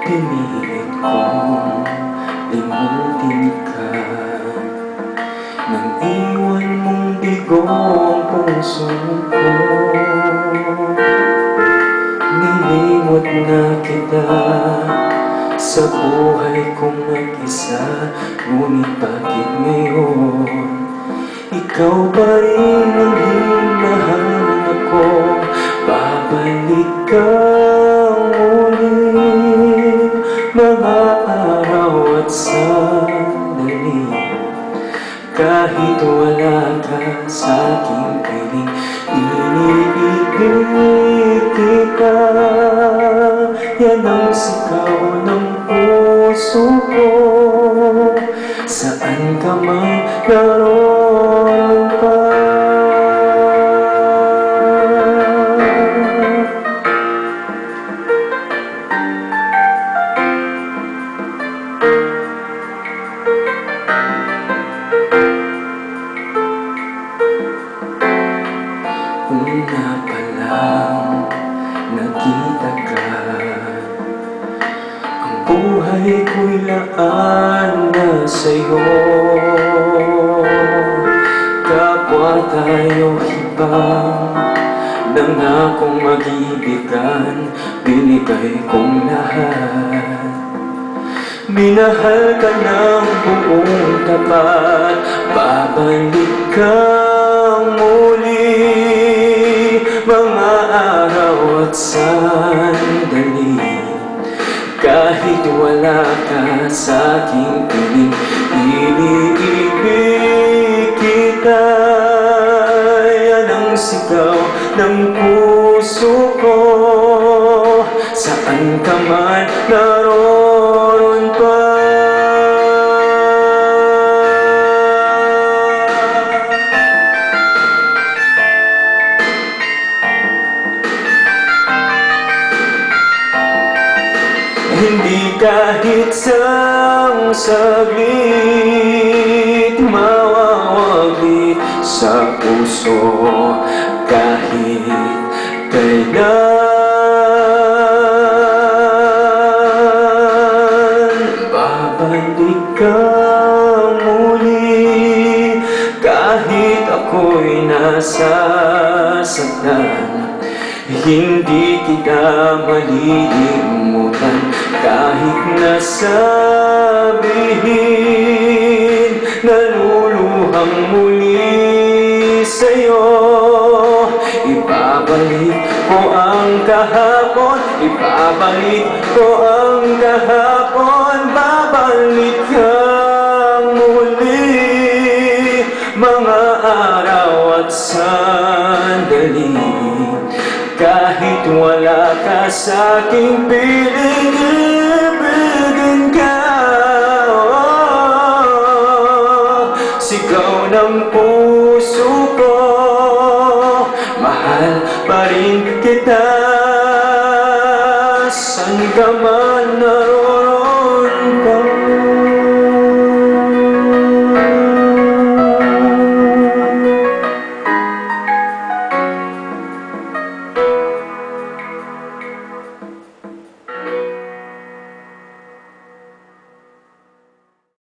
Pinilit kong limutin ka nang iwan mong bigo ang puso ko. Nilimot na kita sa buhay kong mag-isa, ngunit bakit ngayon ikaw pa rin ang hinahanap ako? Babalik ka muli, mga araw at sandali, kahit wala ka sa aking piling. Iniibig kita, yan ang sigaw ng puso ko. Saan ka man naroon pa, una pa lang nakita ka, ang buhay ko'y laan na sa'yo. Kapwa tayo hibang, nangakong mag-ibigan, binigay kong lahat. Minahal ka ng buong tapat, babalik ka muli, mga araw at sandali, kahit wala ka sa aking piling. Iniibig kita, yan ang sigaw ng puso ko. Saan ka man naroon pa, hindi kahit sang saglit mawawaglit sa puso, kahit kailan. Babalik ka muli, kahit ako'y nasasaktan. Hindi kita malilimutan, kahit nasabihin naluluhang muli sa'yo. Ibabalik ko ang kahapon, ibabalik ko ang kahapon. Babalik ka muli, mga araw at sandali, kahit wala ka sa aking piling. Ibigin ka, sigaw ng puso ko, mahal pa rin kita, saan ka man naroon.